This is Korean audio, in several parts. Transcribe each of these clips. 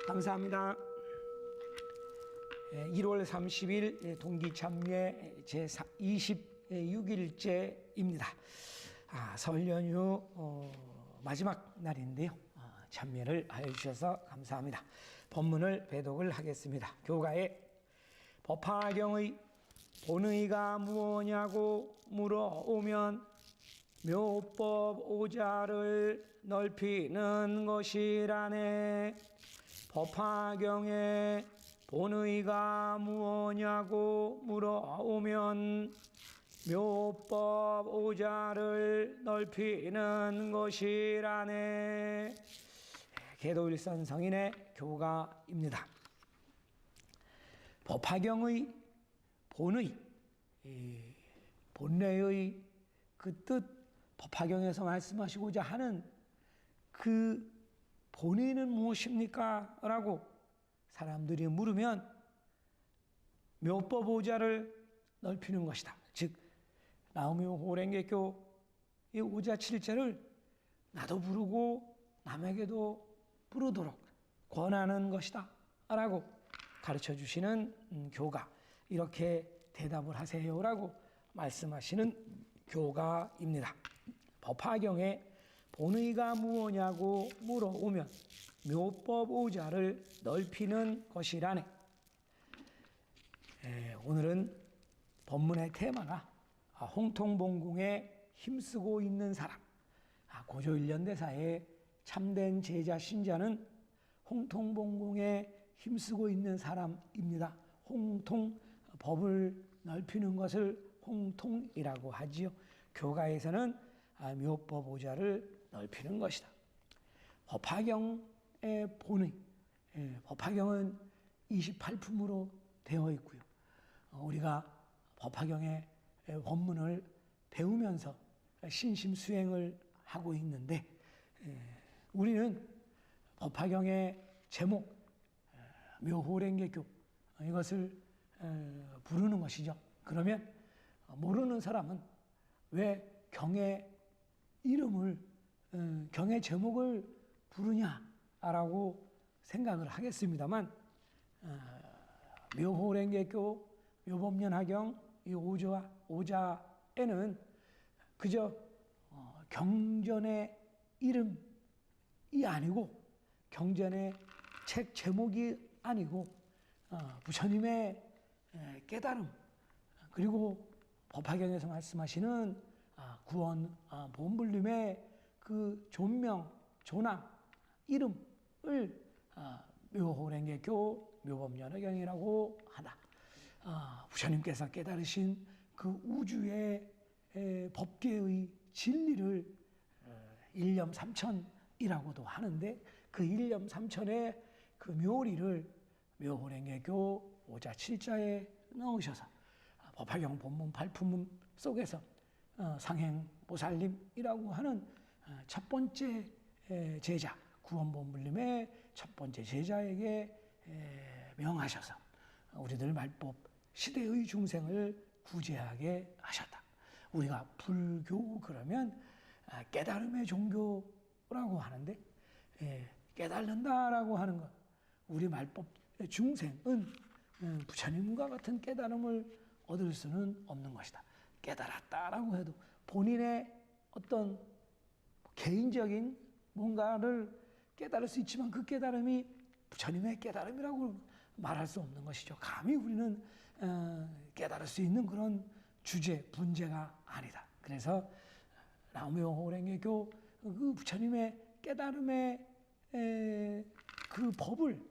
감사합니다. 1월 30일 동기참여 제26일째입니다. 설 연휴 마지막 날인데요. 참여를 해주셔서 감사합니다. 본문을 배독을 하겠습니다. 교가에 법화경의 본의가 무엇냐고 물어오면 묘법 오자를 넓히는 것이라네. 법화경에 본의가 무엇냐고 물어오면 묘법 오자를 넓히는 것이라네. 계도일선 성인의 교가입니다. 법화경의 본의, 본래의 그 뜻, 법화경에서 말씀하시고자 하는 그 본의는 무엇입니까? 라고 사람들이 물으면 묘법 오자를 넓히는 것이다. 즉 나오미오 호랭개교 이 오자 7자를 나도 부르고 남에게도 부르도록 권하는 것이다 라고 가르쳐 주시는 교가, 이렇게 대답을 하세요라고 말씀하시는 교가입니다. 법화경에 본의가 무엇냐고 물어오면 묘법 오자를 넓히는 것이라네. 오늘은 본문의 테마가 홍통봉궁에 힘쓰고 있는 사람, 고조 1년대사의 참된 제자 신자는 홍통봉궁에 힘쓰고 있는 사람입니다. 홍통, 법을 넓히는 것을 홍통이라고 하지요. 교가에서는 묘법 오자를 넓히는 것이다. 법화경의 본의, 법화경은 28품으로 되어 있고요. 우리가 법화경의 원문을 배우면서 신심수행을 하고 있는데, 우리는 법화경의 제목 묘호랭개교, 이것을 부르는 것이죠. 그러면 모르는 사람은 왜 경의 이름을, 경의 제목을 부르냐라고 생각을 하겠습니다만, 묘호랭개교, 묘법연화경 이 오자에는 그저 경전의 이름이 아니고, 경전의 책 제목이 아니고, 부처님의 깨달음, 그리고 법화경에서 말씀하시는 구원 본불림의 그 존명, 존함, 이름을 묘호랭개교, 묘법연화경이라고 하다. 부처님께서 깨달으신 그 우주의 법계의 진리를 일념삼천이라고도 하는데, 그 일념삼천의 그 묘리를 묘호랭개교 오자 7자에 넣으셔서 법화경 본문 8품 속에서 상행보살님이라고 하는 첫 번째 제자, 구원본불림의 첫 번째 제자에게 명하셔서 우리들 말법 시대의 중생을 구제하게 하셨다. 우리가 불교 그러면 깨달음의 종교라고 하는데, 깨달는다라고 하는 것, 우리 말법 중생은 부처님과 같은 깨달음을 얻을 수는 없는 것이다. 깨달았다라고 해도 본인의 어떤 개인적인 뭔가를 깨달을 수 있지만, 그 깨달음이 부처님의 깨달음이라고 말할 수 없는 것이죠. 감히 우리는 깨달을 수 있는 그런 주제, 분재가 아니다. 그래서 나오미오 호랭개교 그 부처님의 깨달음의 그 법을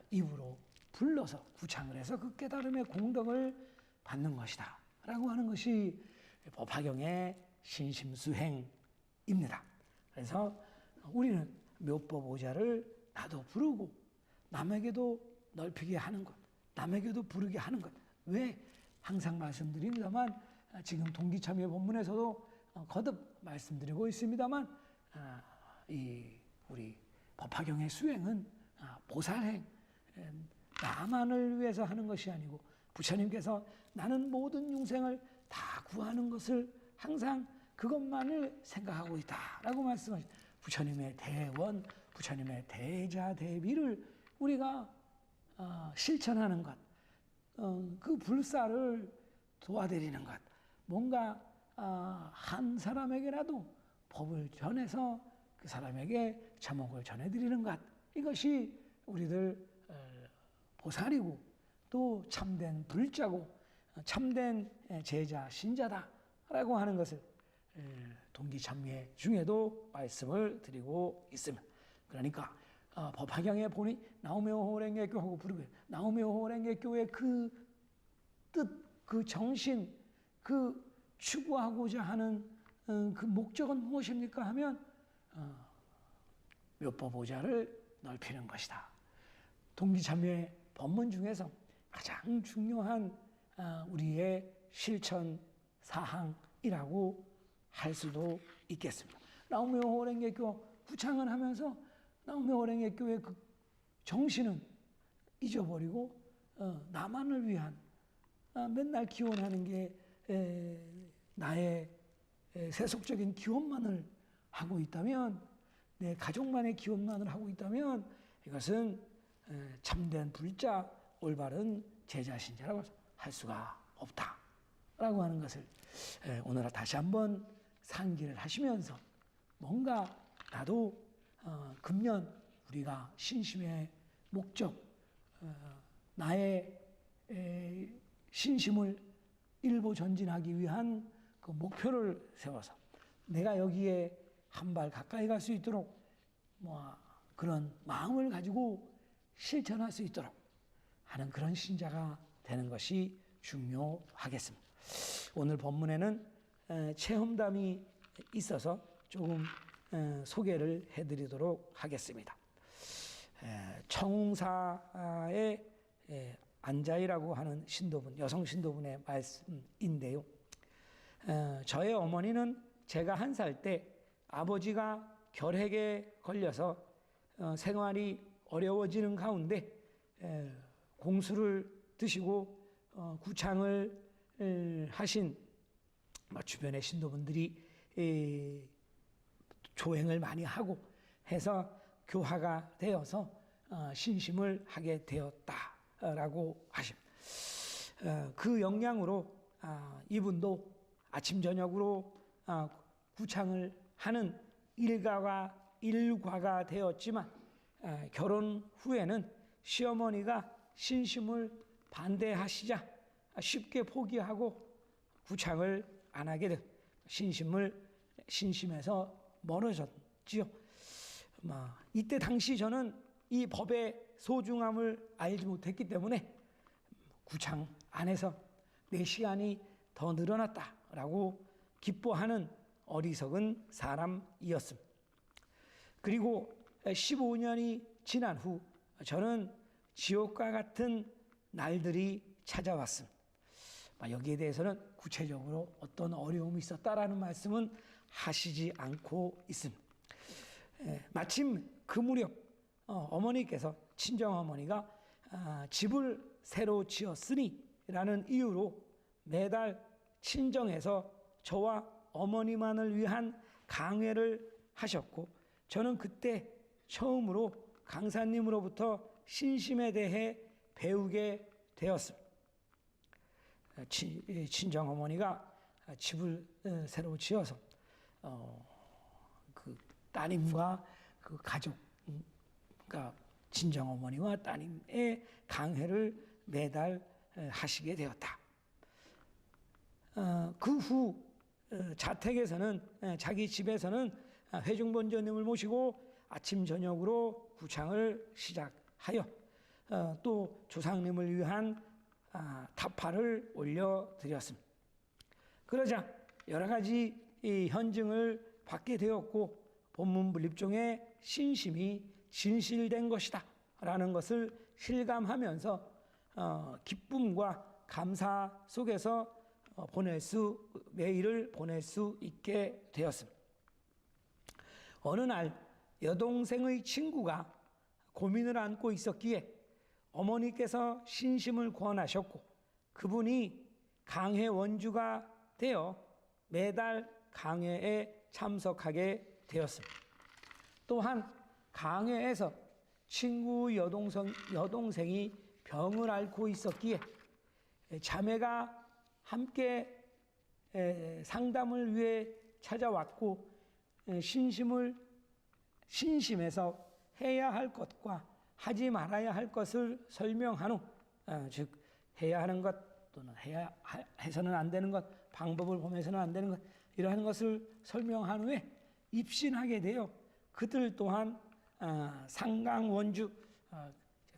입으로 불러서 구창을 해서 그 깨달음의 공덕을 받는 것이다 라고 하는 것이 법화경의 신심수행입니다. 그래서 우리는 묘법 오자를 나도 부르고 남에게도 넓히게 하는 것, 남에게도 부르게 하는 것. 왜? 항상 말씀드립니다만, 지금 동기참여 본문에서도 거듭 말씀드리고 있습니다만, 우리 법화경의 수행은 보살행, 나만을 위해서 하는 것이 아니고, 부처님께서 나는 모든 중생을 다 구하는 것을 항상 그것만을 생각하고 있다라고 말씀하십니다. 부처님의 대원, 부처님의 대자 대비를 우리가 실천하는 것, 그 불사를 도와드리는 것, 뭔가 한 사람에게라도 법을 전해서 그 사람에게 제목을 전해드리는 것, 이것이 우리들 보살이고 또 참된 불자고 참된 제자 신자다라고 하는 것을 동기참회 중에도 말씀을 드리고 있습니다. 그러니까 법화경에 보니 나오미호랭개교하고 부르고요. 나오미호랭개교의 그 뜻, 그 정신, 그 추구하고자 하는 그 목적은 무엇입니까 하면 묘법오자를 넓히는 것이다. 동기참회 법문 중에서 가장 중요한 우리의 실천 사항이라고 할 수도 있겠습니다. 나오미호랭개교 구창을 하면서 나오미호랭개교의 그 정신은 잊어버리고 나만을 위한 맨날 기원하는 게 나의 세속적인 기원만을 하고 있다면, 내 가족만의 기원만을 하고 있다면 이것은 참된 불자, 올바른 제자 신자라고 할 수가 없다라고 하는 것을 오늘 다시 한번 상기를 하시면서, 뭔가 나도 금년 우리가 신심의 목적, 나의 신심을 일보 전진하기 위한 그 목표를 세워서 내가 여기에 한 발 가까이 갈 수 있도록 그런 마음을 가지고 실천할 수 있도록 하는 그런 신자가 되는 것이 중요하겠습니다. 오늘 본문에는 체험담이 있어서 조금 소개를 해드리도록 하겠습니다. 청웅사의 안자이라고 하는 신도분, 여성 신도분의 말씀인데요. 저의 어머니는 제가 1살 때 아버지가 결핵에 걸려서 생활이 어려워지는 가운데 공수를 드시고 구창을 하신 주변의 신도분들이 조행을 많이 하고 해서 교화가 되어서 신심을 하게 되었다라고 하십니다. 그 영향으로 이분도 아침 저녁으로 구창을 하는 일과가 되었지만, 결혼 후에는 시어머니가 신심을 반대하시자 쉽게 포기하고 구창을 안 하게 돼 신심에서 멀어졌지요. 이때 당시 저는 이 법의 소중함을 알지 못했기 때문에 구창 안에서 내 시간이 더 늘어났다라고 기뻐하는 어리석은 사람이었습니다. 그리고 15년이 지난 후 저는 지옥과 같은 날들이 찾아왔습니다. 여기에 대해서는 구체적으로 어떤 어려움이 있었다라는 말씀은 하시지 않고 있습니다. 마침 그 무렵 어머니께서, 친정어머니가 집을 새로 지었으니 라는 이유로 매달 친정에서 저와 어머니만을 위한 강회를 하셨고, 저는 그때 처음으로 강사님으로부터 신심에 대해 배우게 되었습니다. 친정어머니가 집을 새로 지어서 그 따님과 그 가족, 그러니까 친정어머니와 따님의 강회를 매달 하시게 되었다. 그 후 자택에서는, 자기 집에서는 회중본전님을 모시고 아침 저녁으로 구창을 시작하여 또 조상님을 위한 타파를 올려드렸습니다. 그러자 여러 가지 현증을 받게 되었고, 본문불립종의 신심이 진실된 것이다 라는 것을 실감하면서 기쁨과 감사 속에서 매일을 보낼 수 있게 되었습니다. 어느 날 여동생의 친구가 고민을 안고 있었기에 어머니께서 신심을 권하셨고, 그분이 강회 원주가 되어 매달 강회에 참석하게 되었습니다. 또한 강회에서 친구 여동생이 병을 앓고 있었기에 자매가 함께 상담을 위해 찾아왔고 신심해서 해야 할 것과 하지 말아야 할 것을 설명한 후, 즉 해야 하는 것 또는 해서는 안 되는 것, 방법을 보면서는 안 되는 것, 이러한 것을 설명한 후에 입신하게 되어 그들 또한 상강 원주,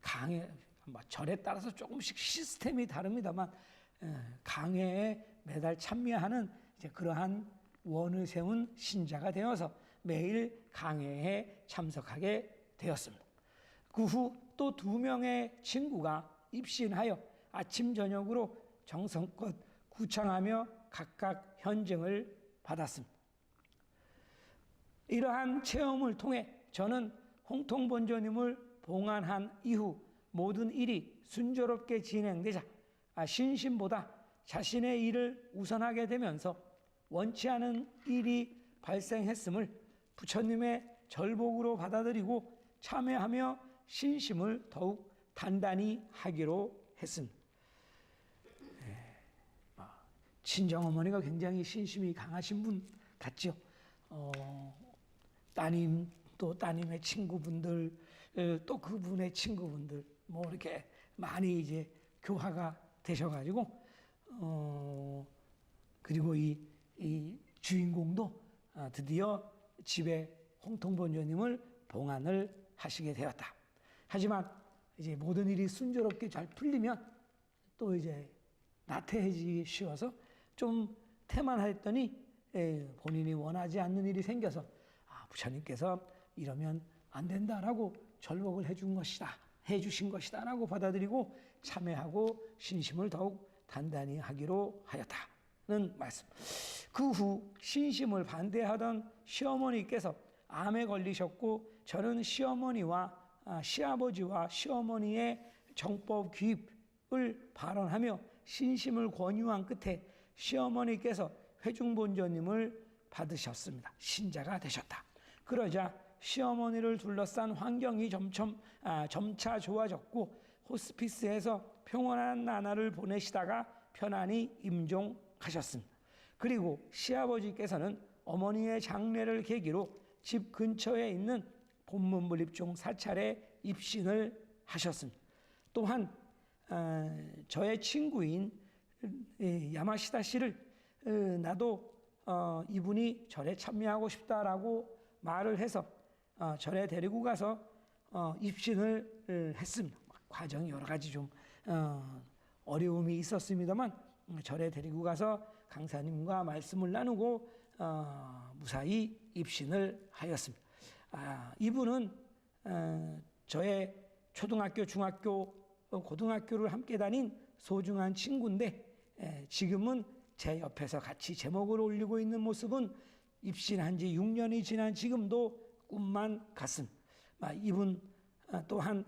강해, 절에 따라서 조금씩 시스템이 다릅니다만 강해에 매달 참여하는 이제 그러한 원을 세운 신자가 되어서 매일 강해에 참석하게 되었습니다. 그 후 또 2명의 친구가 입신하여 아침 저녁으로 정성껏 구창하며 각각 현증을 받았습니다. 이러한 체험을 통해 저는 홍통본조님을 봉안한 이후 모든 일이 순조롭게 진행되자 신심보다 자신의 일을 우선하게 되면서 원치 않은 일이 발생했음을 부처님의 절복으로 받아들이고 참회하며 신심을 더욱 단단히 하기로 했습니다. 친정어머니가 굉장히 신심이 강하신 분 같죠. 따님 또 따님의 친구분들 또 그분의 친구분들 뭐 이렇게 많이 이제 교화가 되셔가지고 그리고 이 주인공도 드디어 집에 홍통본조님을 봉안을 하시게 되었다. 하지만 이제 모든 일이 순조롭게 잘 풀리면 또 이제 나태해지기 쉬워서 좀 태만했더니 본인이 원하지 않는 일이 생겨서 부처님께서 이러면 안 된다라고 절복을 해주신 것이다라고 받아들이고 참회하고 신심을 더욱 단단히 하기로 하였다는 말씀. 그 후 신심을 반대하던 시어머니께서 암에 걸리셨고 저는 시아버지와 시어머니의 정법 귀입을 발언하며 신심을 권유한 끝에 시어머니께서 회중본조님을 받으셨습니다. 신자가 되셨다. 그러자 시어머니를 둘러싼 환경이 점차 좋아졌고 호스피스에서 평온한 나날을 보내시다가 편안히 임종하셨습니다. 그리고 시아버지께서는 어머니의 장례를 계기로 집 근처에 있는 본문불입종 사찰에 입신을 하셨습니다. 또한 저의 친구인 야마시다 씨를 나도 이분이 절에 참여하고 싶다라고 말을 해서 절에 데리고 가서 입신을 했습니다. 과정이 여러 가지 좀 어려움이 있었습니다만 절에 데리고 가서 강사님과 말씀을 나누고 무사히 입신을 하였습니다. 이분은 저의 초등학교, 중학교, 고등학교를 함께 다닌 소중한 친구인데 지금은 제 옆에서 같이 제목을 올리고 있는 모습은 입신한 지 6년이 지난 지금도 꿈만 같습니다. 이분 또한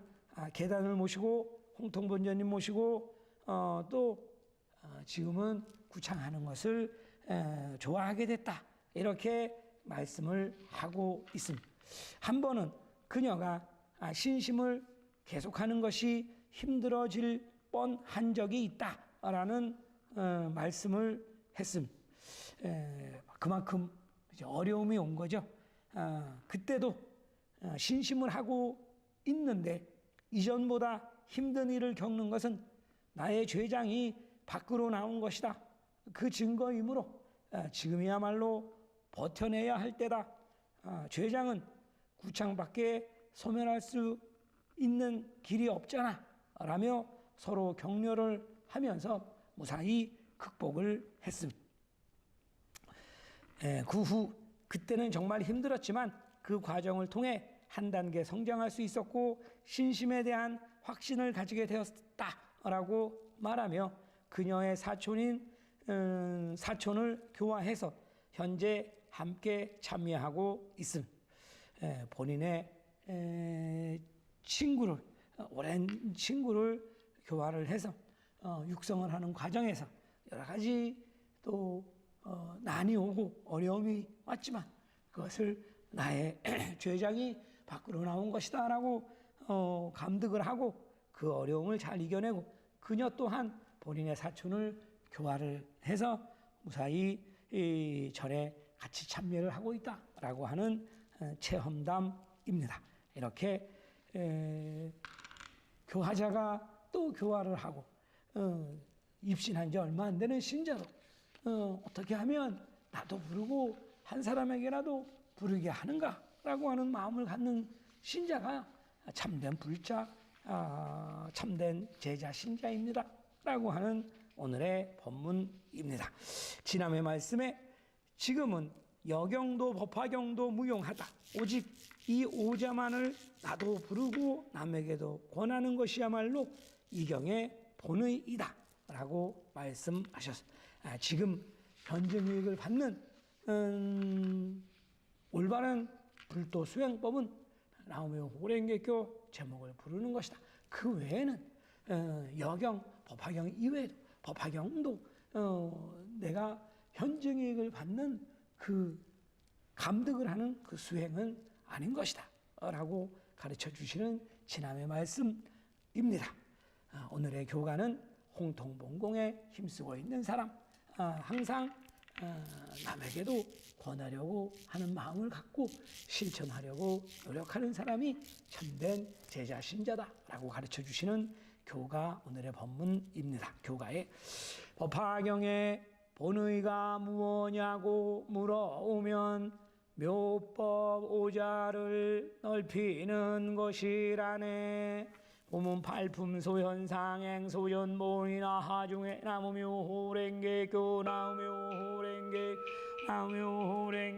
계단을 모시고 홍통본조님 모시고 또 지금은 구창하는 것을 좋아하게 됐다. 이렇게 말씀을 하고 있습니다. 한 번은 그녀가 신심을 계속하는 것이 힘들어질 뻔한 적이 있다라는 말씀을 했습니다. 그만큼 어려움이 온 거죠. 그때도 신심을 하고 있는데 이전보다 힘든 일을 겪는 것은 나의 죄장이 밖으로 나온 것이다. 그 증거이므로 지금이야말로 버텨내야 할 때다. 죄장은 구창밖에 소멸할 수 있는 길이 없잖아. 라며 서로 격려를 하면서 무사히 극복을 했습니다. 그 후 그때는 정말 힘들었지만 그 과정을 통해 한 단계 성장할 수 있었고 신심에 대한 확신을 가지게 되었다라고 말하며 그녀의 사촌을 교화해서 현재 함께 참여하고 있습니다. 본인의 오랜 친구를 교화를 해서 육성을 하는 과정에서 여러 가지 또 난이 오고 어려움이 왔지만 그것을 나의 죄장이 밖으로 나온 것이다 라고 감득을 하고 그 어려움을 잘 이겨내고 그녀 또한 본인의 사촌을 교화를 해서 무사히 이 절에 같이 참여를 하고 있다라고 하는 체험담입니다. 이렇게 교화자가 또 교화를 하고 입신한 지 얼마 안 되는 신자도 어떻게 하면 나도 부르고 한 사람에게라도 부르게 하는가라고 하는 마음을 갖는 신자가 참된 불자, 참된 제자 신자입니다. 라고 하는 오늘의 법문입니다. 지난해 말씀에 지금은 여경도 법화경도 무용하다. 오직 이 오자만을 나도 부르고 남에게도 권하는 것이야말로 이경의 본의이다. 라고 말씀하셨습니다. 지금 현증이익을 받는 올바른 불도 수행법은 나오며 호랭개교 제목을 부르는 것이다. 그 외에는 여경, 법화경 이외에도 법화경도 내가 현증이익을 받는 그 감득을 하는 그 수행은 아닌 것이다. 라고 가르쳐 주시는 지남의 말씀입니다. 오늘의 교가는 홍통봉공에 힘쓰고 있는 사람, 항상 남에게도 권하려고 하는 마음을 갖고 실천하려고 노력하는 사람이 참된 제자 신자다라고 가르쳐 주시는 교가 오늘의 법문입니다. 교가에 법화경에 본의가 무엇냐고 물어오면 묘법 오자를 넓히는 것이라네. 보문 팔품소 현상행 소전본이나 하중에 나무묘 호랭개교 나무묘 호랭개 나무묘 호랭